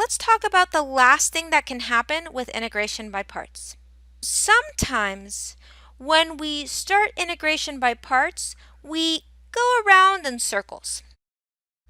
let's talk about the last thing that can happen with integration by parts. Sometimes when we start integration by parts, we go around in circles.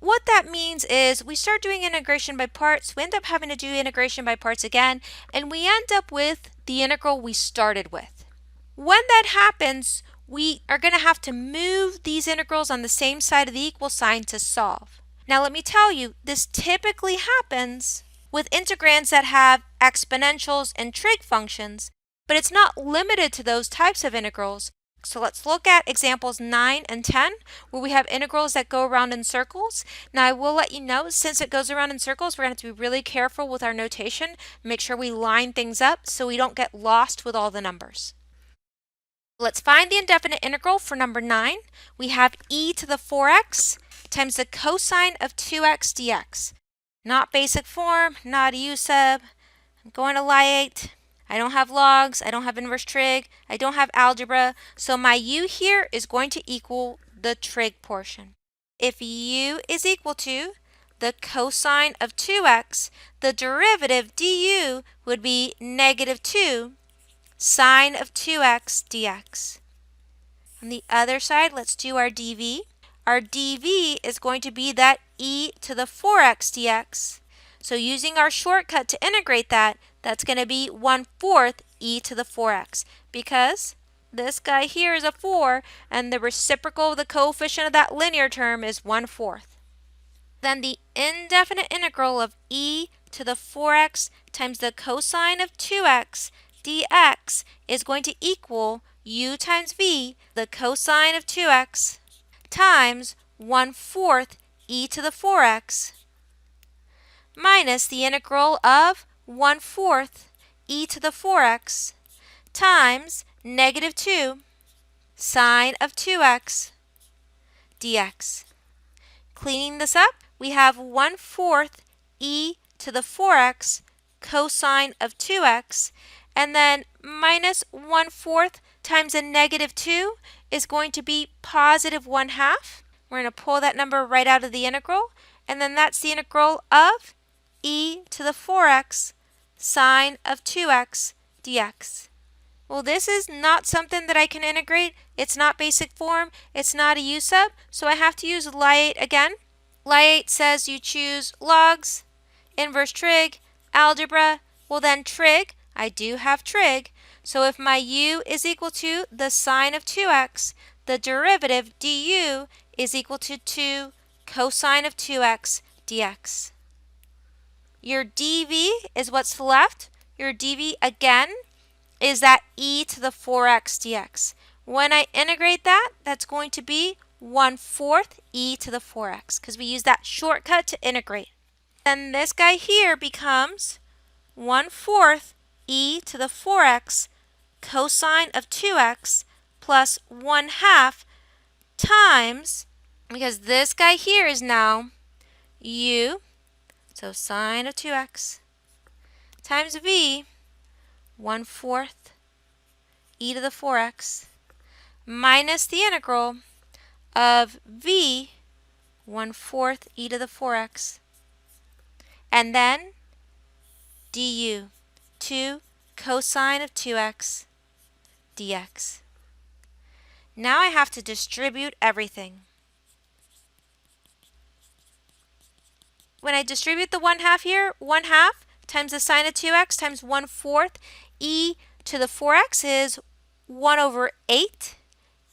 What that means is we start doing integration by parts, we end up having to do integration by parts again, and we end up with the integral we started with. When that happens, we are going to have to move these integrals on the same side of the equal sign to solve. Now let me tell you, this typically happens with integrands that have exponentials and trig functions, but it's not limited to those types of integrals. So let's look at examples 9 and 10, where we have integrals that go around in circles. Now I will let you know, since it goes around in circles, we're going to have to be really careful with our notation, make sure we line things up so we don't get lost with all the numbers. Let's find the indefinite integral for number 9. We have e to the 4x times the cosine of 2x dx. Not basic form, not a u sub. I'm going to liate. I don't have logs, I don't have inverse trig, I don't have algebra, so my u here is going to equal the trig portion. If u is equal to the cosine of 2x, the derivative du would be negative 2 sine of 2x dx. On the other side, let's do our dv. Our dv is going to be that e to the 4x dx. So using our shortcut to integrate that, that's going to be 1/4 e to the 4x, because this guy here is a 4 and the reciprocal of the coefficient of that linear term is 1/4. Then the indefinite integral of e to the 4x times the cosine of 2x dx is going to equal u times v, the cosine of 2x, times 1/4 e to the 4x minus the integral of 1/4 e to the 4x times negative 2 sine of 2x dx. Cleaning this up, we have 1/4 e to the 4x cosine of 2x, and then minus 1/4 times a negative 2 is going to be positive 1/2. We're going to pull that number right out of the integral, and then that's the integral of e to the 4x sine of 2x dx. Well, this is not something that I can integrate. It's not basic form. It's not a u sub, so I have to use liate again. Liate says you choose logs, inverse trig, algebra. Well then trig, I do have trig. So if my u is equal to the sine of 2x, the derivative du is equal to 2 cosine of 2x dx. Your dv is what's left. Your dv again is that e to the 4x dx. When I integrate that, that's going to be 1/4 e to the 4x, because we use that shortcut to integrate. Then this guy here becomes 1/4 e to the 4x cosine of 2x plus 1/2 times, because this guy here is now u, so sine of 2x, times v, 1/4 e to the 4x, minus the integral of v, 1/4 e to the 4x, and then du, 2 cosine of 2x dx. Now I have to distribute everything. When I distribute the 1/2 here, 1/2 times the sine of 2x times 1/4 e to the 4x is 1/8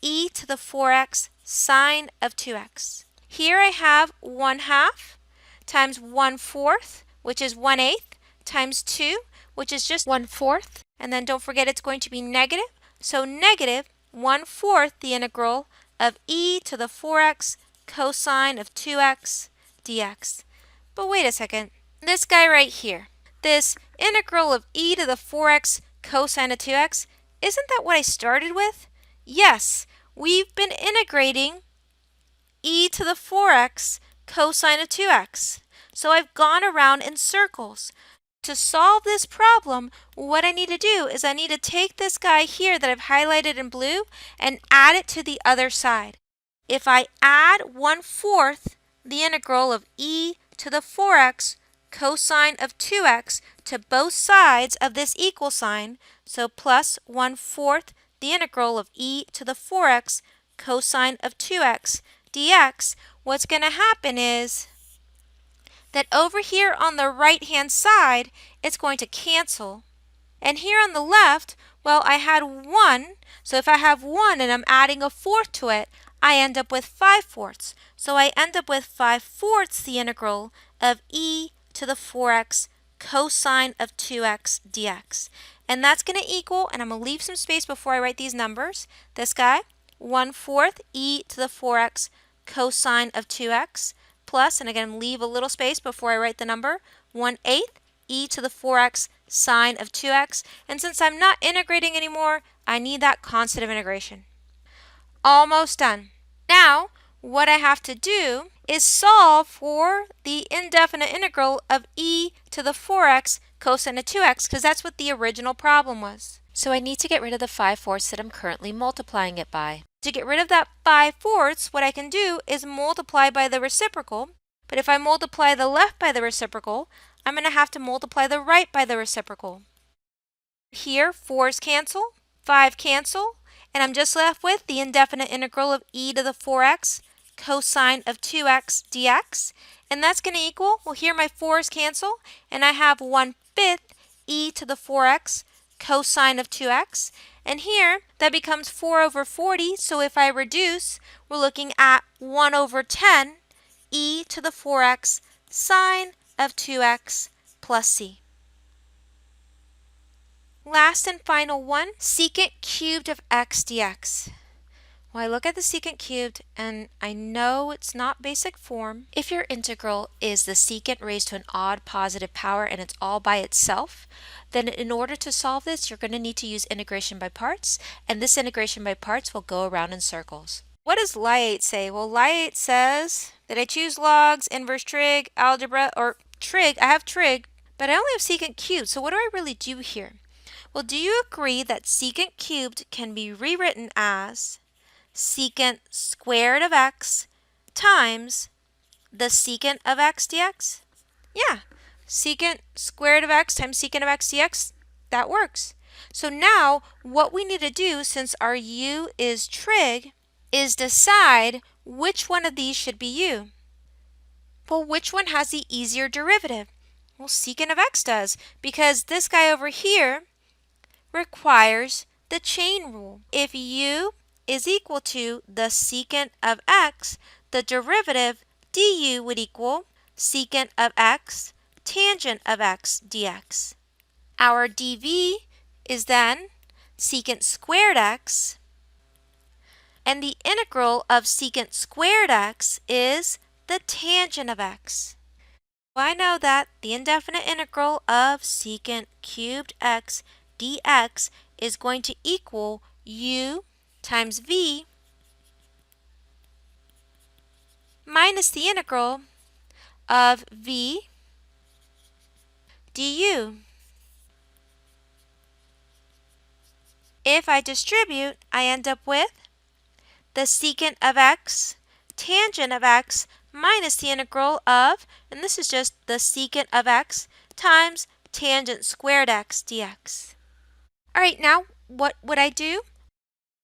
e to the 4x sine of 2x. Here I have 1/2 times 1/4, which is 1/8, times 2, which is just 1/4. And then don't forget it's going to be negative. So negative 1/4 the integral of e to the 4x cosine of 2x dx. But wait a second. This guy right here, this integral of e to the 4x cosine of 2x, isn't that what I started with? Yes, we've been integrating e to the 4x cosine of 2x. So I've gone around in circles. To solve this problem, what I need to do is I need to take this guy here that I've highlighted in blue and add it to the other side. If I add 1/4 the integral of e to the 4x cosine of 2x to both sides of this equal sign, so plus 1/4 the integral of e to the 4x cosine of 2x dx, what's going to happen is that over here on the right-hand side, it's going to cancel. And here on the left, well, I had 1, so if I have 1 and I'm adding a fourth to it, I end up with 5/4. So I end up with 5/4 the integral of e to the 4x cosine of 2x dx. And that's going to equal, and I'm going to leave some space before I write these numbers, this guy, 1/4 e to the 4x cosine of 2x plus, and again, leave a little space before I write the number, 1/8 e to the 4x sine of 2x. And since I'm not integrating anymore, I need that constant of integration. Almost done. Now, what I have to do is solve for the indefinite integral of e to the 4x cosine of 2x, because that's what the original problem was. So I need to get rid of the 5/4 that I'm currently multiplying it by. To get rid of that 5/4, what I can do is multiply by the reciprocal. But if I multiply the left by the reciprocal, I'm going to have to multiply the right by the reciprocal. Here, 4's cancel, 5 cancel, and I'm just left with the indefinite integral of e to the 4x cosine of 2x dx. And that's going to equal, well, here my 4's cancel, and I have 1/5 e to the 4x cosine of 2x. And here, that becomes 4/40, so if I reduce, we're looking at 1/10 e to the 4x sine of 2x plus c. Last and final one, secant cubed of x dx. Well, I look at the secant cubed and I know it's not basic form. If your integral is the secant raised to an odd positive power and it's all by itself, then in order to solve this, you're going to need to use integration by parts, and this integration by parts will go around in circles. What does Lie-8 say? Well, Lie-8 says that I choose logs, inverse trig, algebra, or trig. I have trig, but I only have secant cubed, so what do I really do here? Well, do you agree that secant cubed can be rewritten as secant squared of x times the secant of x dx? Yeah, secant squared of x times secant of x dx, that works. So now what we need to do, since our u is trig, is decide which one of these should be u. Well, which one has the easier derivative? Well, secant of x does, because this guy over here requires the chain rule. If u is equal to the secant of x, the derivative du would equal secant of x tangent of x dx. Our dv is then secant squared x, and the integral of secant squared x is the tangent of x. I know that the indefinite integral of secant cubed x dx is going to equal u times v minus the integral of v du. If I distribute, I end up with the secant of x tangent of x minus the integral of, and this is just the secant of x times tangent squared x dx. All right, now what would I do?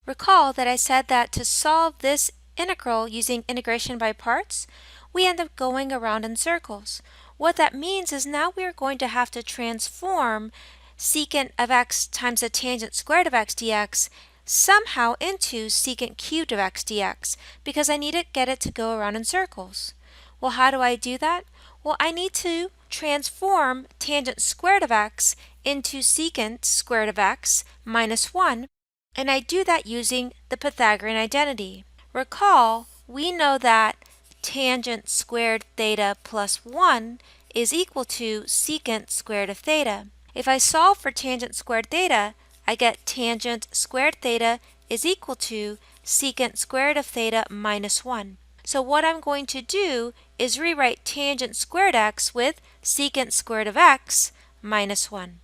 Recall that I said that to solve this integral using integration by parts, we end up going around in circles. What that means is now we are going to have to transform secant of x times the tangent squared of x dx somehow into secant cubed of x dx, because I need to get it to go around in circles. Well, how do I do that? Well, I need to transform tangent squared of x into secant squared of x minus 1, and I do that using the Pythagorean identity. Recall, we know that tangent squared theta plus 1 is equal to secant squared of theta. If I solve for tangent squared theta, I get tangent squared theta is equal to secant squared of theta minus 1. So what I'm going to do is rewrite tangent squared x with secant squared of x minus 1.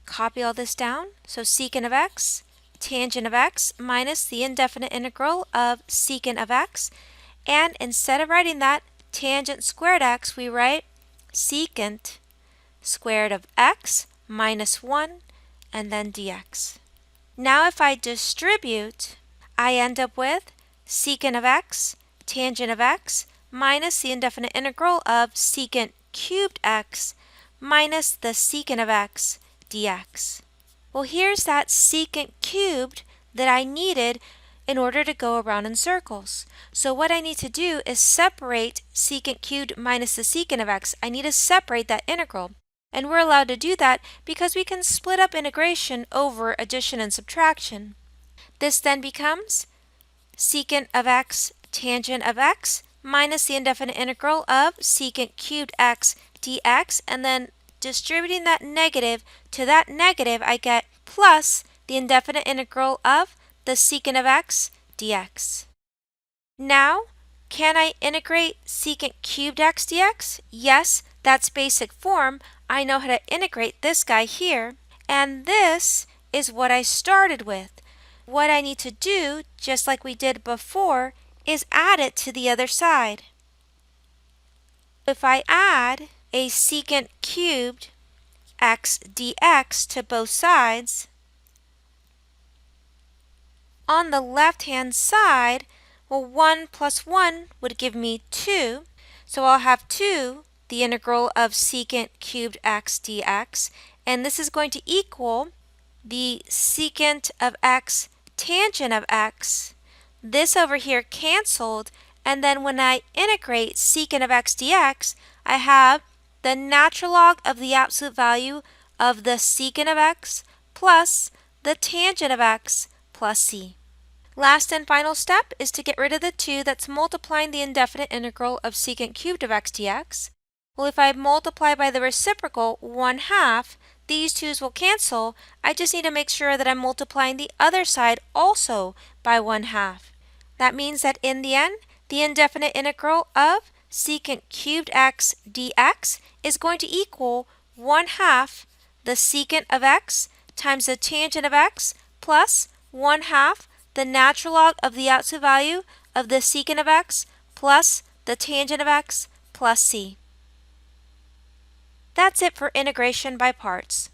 Copy all this down. So secant of x, tangent of x minus the indefinite integral of secant of x. And instead of writing that tangent squared x, we write secant square root of x minus 1, and then dx. Now if I distribute, I end up with secant of x, tangent of x, minus the indefinite integral of secant cubed x minus the secant of x dx. Well, here's that secant cubed that I needed in order to go around in circles. So what I need to do is separate secant cubed minus the secant of x. I need to separate that integral. And we're allowed to do that because we can split up integration over addition and subtraction. This then becomes secant of x tangent of x minus the indefinite integral of secant cubed x dx, and then distributing that negative to that negative, I get plus the indefinite integral of the secant of x dx. Now, can I integrate secant cubed x dx? Yes, that's basic form. I know how to integrate this guy here, and this is what I started with. What I need to do, just like we did before, is add it to the other side. If I add a secant cubed x dx to both sides, on the left-hand side, well, 1 plus 1 would give me 2. So I'll have 2, the integral of secant cubed x dx, and this is going to equal the secant of x tangent of x. This over here canceled, and then when I integrate secant of x dx, I have the natural log of the absolute value of the secant of x plus the tangent of x plus c. Last and final step is to get rid of the 2 that's multiplying the indefinite integral of secant cubed of x dx. Well, if I multiply by the reciprocal 1/2, these 2's will cancel. I just need to make sure that I'm multiplying the other side also by 1/2. That means that in the end, the indefinite integral of secant cubed x dx is going to equal 1/2 the secant of x times the tangent of x plus 1/2 the natural log of the absolute value of the secant of x plus the tangent of x plus c. That's it for integration by parts.